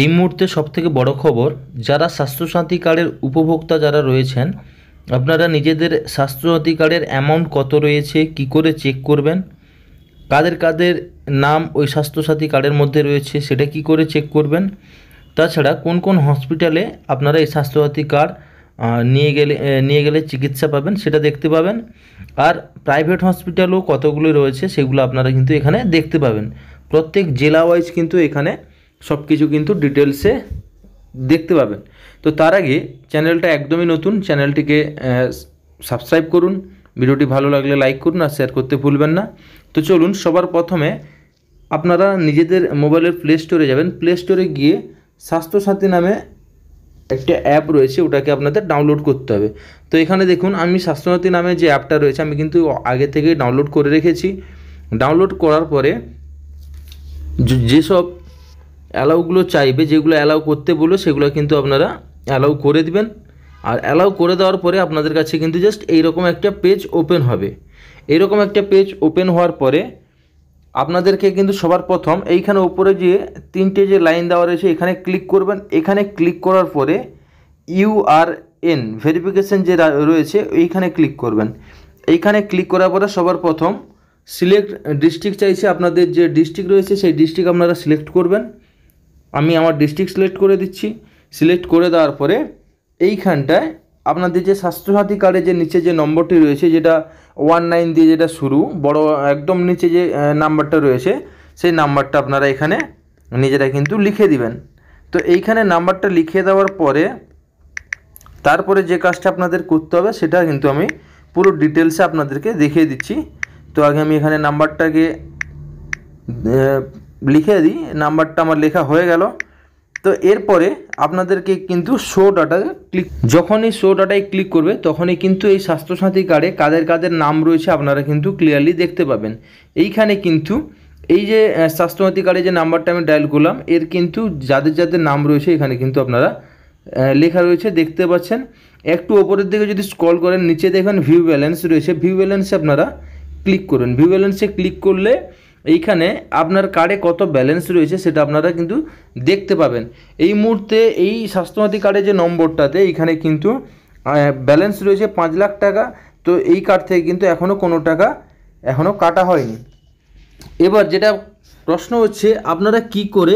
এই মুহূর্তে সবথেকে বড় খবর, যারা স্বাস্থ্যসাথী কার্ডের উপভোক্তা যারা রয়েছেন, আপনারা নিজেদের স্বাস্থ্যসাথী কার্ডের অ্যামাউন্ট কত রয়েছে কি করে চেক করবেন, কাদের কাদের নাম ওই স্বাস্থ্যসাথী কার্ডের মধ্যে রয়েছে সেটা কি করে চেক করবেন, তাছাড়া কোন কোন হসপিটালে আপনারা এই স্বাস্থ্যসাথী কার্ড নিয়ে গেলে চিকিৎসা পাবেন সেটা দেখতে পাবেন। আর প্রাইভেট হসপিটালও কতগুলো রয়েছে সেগুলো আপনারা কিন্তু এখানে দেখতে পাবেন। প্রত্যেক জেলা ওয়াইজ কিন্তু এখানে সব কিছু কিন্তু ডিটেলসে দেখতে পাবেন। তো তার আগে চ্যানেলটা একদমই নতুন, চ্যানেলটিকে সাবস্ক্রাইব করুন, ভিডিওটি ভালো লাগলে লাইক করুন আর শেয়ার করতে ভুলবেন না। তো চলুন, সবার প্রথমে আপনারা নিজেদের মোবাইলের প্লে স্টোরে যাবেন। প্লে স্টোরে গিয়ে স্বাস্থ্যসাথী নামে একটা অ্যাপ রয়েছে, ওটাকে আপনাদের ডাউনলোড করতে হবে। তো এখানে দেখুন, আমি স্বাস্থ্যসাথী নামে যে অ্যাপটা রয়েছে আমি কিন্তু আগে থেকে ডাউনলোড করে রেখেছি। ডাউনলোড করার পরে যেসব অ্যালাউগুলো চাইবে, যেগুলো অ্যালাউ করতে বলবে সেগুলো কিন্তু আপনারা অ্যালাউ করে দিবেন। আর অ্যালাউ করে দেওয়ার পরে আপনাদের কাছে কিন্তু জাস্ট এইরকম একটা পেজ ওপেন হবে। এইরকম একটা পেজ ওপেন হওয়ার পরে আপনাদেরকে কিন্তু সবার প্রথম এইখানে উপরে যে তিনটে যে লাইন দেওয়া রয়েছে এখানে ক্লিক করবেন। এখানে ক্লিক করার পরে URN ভেরিফিকেশন যে রয়েছে এইখানে ক্লিক করবেন। এইখানে ক্লিক করার পরে সবার প্রথম সিলেক্ট ডিস্ট্রিক্ট চাইছে, আপনাদের যে ডিস্ট্রিক্ট রয়েছে সেই ডিস্ট্রিক্ট আপনারা সিলেক্ট করবেন। আমি আমার ডিস্ট্রিক্ট সিলেক্ট করে দিচ্ছি। সিলেক্ট করে দেওয়ার পরে এইখানটায় আপনাদের যে স্বাস্থ্যসাথী কার্ডের যে নিচে যে নম্বরটি রয়েছে, যেটা 19 দিয়ে যেটা শুরু, বড় একদম নিচে যে নাম্বারটা রয়েছে সেই নাম্বারটা আপনারা এখানে নিজেরা কিন্তু লিখে দিবেন। তো এইখানে নাম্বারটা লিখে দেওয়ার পরে তারপরে যে কাজটা আপনাদের করতে হবে সেটা কিন্তু আমি পুরো ডিটেলসে আপনাদেরকে দেখিয়ে দিচ্ছি। তো আগে আমি এখানে নাম্বারটাকে লিখে দিই। নাম্বারটা আমার লেখা হয়ে গেল। তো এরপরে আপনাদেরকে কিন্তু শো ডাটা ক্লিক, যখনই শো ডাটায় ক্লিক করবে তখনই কিন্তু এই স্বাস্থ্যসাথী কার্ডে কাদের কাদের নাম রয়েছে আপনারা কিন্তু ক্লিয়ারলি দেখতে পাবেন। এইখানে কিন্তু এই যে স্বাস্থ্যসাথী কার্ডে যে নাম্বারটা আমি ডায়াল করলাম এর কিন্তু যাদের যাদের নাম রয়েছে এখানে কিন্তু আপনারা লেখা রয়েছে দেখতে পাচ্ছেন। একটু ওপরের দিকে যদি স্ক্রল করেন নিচে দেখবেন ভিউ ব্যালেন্স রয়েছে। ভিউ ব্যালেন্সে আপনারা ক্লিক করুন। ভিউ ব্যালেন্সে ক্লিক করলে এইখানে আপনার কার্ডে কত ব্যালেন্স রয়েছে সেটা আপনারা কিন্তু দেখতে পাবেন। এই মুহূর্তে এই স্বাস্থ্যসাথী কার্ডের যে নম্বরটাতে এইখানে কিন্তু ব্যালেন্স রয়েছে 5 লাখ টাকা। তো এই কার্ড থেকে কিন্তু এখনও কোনো টাকা কাটা হয়নি। এবার যেটা প্রশ্ন হচ্ছে, আপনারা কি করে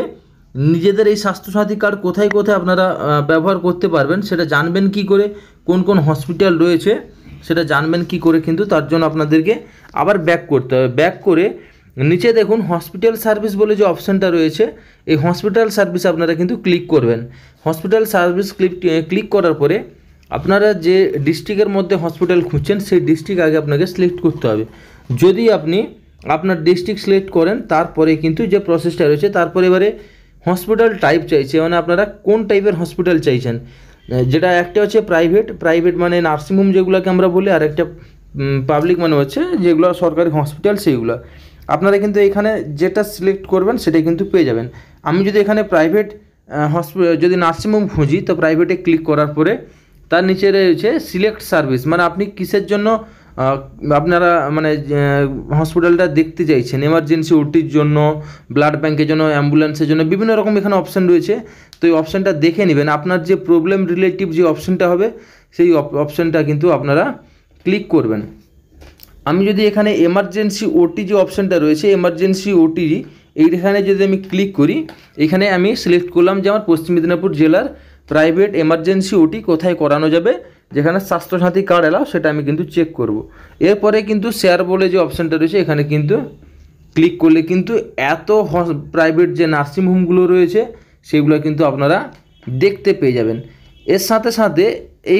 নিজেদের এই স্বাস্থ্যসাথী কার্ড কোথায় কোথায় আপনারা ব্যবহার করতে পারবেন সেটা জানবেন কি করে, কোন কোন হসপিটাল রয়েছে সেটা জানবেন কি করে, কিন্তু তার জন্য আপনাদেরকে আবার ব্যাক করতে হবে। ব্যাক করে নিচে দেখুন হসপিটাল সার্ভিস বলে যে অপশানটা রয়েছে, এই হসপিটাল সার্ভিস আপনারা কিন্তু ক্লিক করবেন। হসপিটাল সার্ভিস ক্লিক করার পরে আপনারা যে ডিস্ট্রিক্টের মধ্যে হসপিটাল খুঁজছেন সেই ডিস্ট্রিক্ট আগে আপনাকে সিলেক্ট করতে হবে। যদি আপনি আপনার ডিস্ট্রিক্ট সিলেক্ট করেন তারপরে কিন্তু যে প্রসেসটা রয়েছে, তারপরে এবারে হসপিটাল টাইপ চাইছে, মানে আপনারা কোন টাইপের হসপিটাল চাইছেন। যেটা একটা হচ্ছে প্রাইভেট মানে নার্সিংহোম যেগুলোকে আমরা বলি, আর একটা পাবলিক মানে হচ্ছে যেগুলো সরকারি হসপিটাল সেইগুলো। আপনারা কিন্তু এখানে যেটা সিলেক্ট করবেন সেটাই কিন্তু পেয়ে যাবেন। আমি যদি এখানে প্রাইভেট যদি নার্সিংহোম খুঁজি তো প্রাইভেটে ক্লিক করার পরে তার নিচে রয়েছে সিলেক্ট সার্ভিস, মানে আপনি কিসের জন্য আপনারা মানে হসপিটালটা দেখতে চাইছেন। এমার্জেন্সি ওটির জন্য, ব্লাড ব্যাঙ্কের জন্য, অ্যাম্বুলেন্সের জন্য, বিভিন্ন রকম এখানে অপশান রয়েছে। তো এই অপশানটা দেখে নেবেন। আপনার যে প্রবলেম রিলেটিভ যে অপশানটা হবে সেই অপশানটা কিন্তু আপনারা ক্লিক করবেন। আমি যদি এখানে এমার্জেন্সি ওটি যে অপশানটা রয়েছে, এমার্জেন্সি ওটি এইখানে যদি আমি ক্লিক করি, এখানে আমি সিলেক্ট করলাম যে আমার পশ্চিম মেদিনীপুর জেলার প্রাইভেট এমার্জেন্সি ওটি কোথায় করানো যাবে, যেখানে স্বাস্থ্যসাথী কার্ড এলাও সেটা আমি কিন্তু চেক করব। এরপরে কিন্তু শেয়ার বলে যে অপশানটা রয়েছে এখানে কিন্তু ক্লিক করলে কিন্তু এত প্রাইভেট যে নার্সিংহোমগুলো রয়েছে সেগুলো কিন্তু আপনারা দেখতে পেয়ে যাবেন। এর সাথে সাথে এই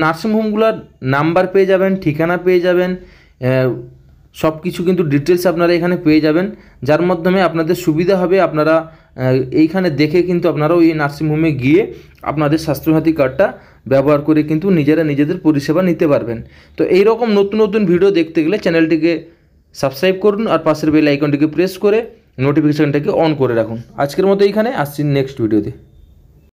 নার্সিংহোমগুলোর নাম্বার পেয়ে যাবেন, ঠিকানা পেয়ে যাবেন, সব কিছু কিন্তু ডিটেলস আপনারা এখানে পেয়ে যাবেন, যার মাধ্যমে আপনাদের সুবিধা হবে। আপনারা এইখানে দেখে কিন্তু আপনারা ওই নার্সিংহোমে গিয়ে আপনাদের স্বাস্থ্যসাথী কার্ডটা ব্যবহার করে কিন্তু নিজেরা নিজেদের পরিষেবা নিতে পারবেন। তো এই রকম নতুন নতুন ভিডিও দেখতে গেলে চ্যানেলটিকে সাবস্ক্রাইব করুন আর পাশের বেল আইকনটিকে প্রেস করে নোটিফিকেশানটাকে অন করে রাখুন। আজকের মতো এইখানে আসছি নেক্সট ভিডিওতে।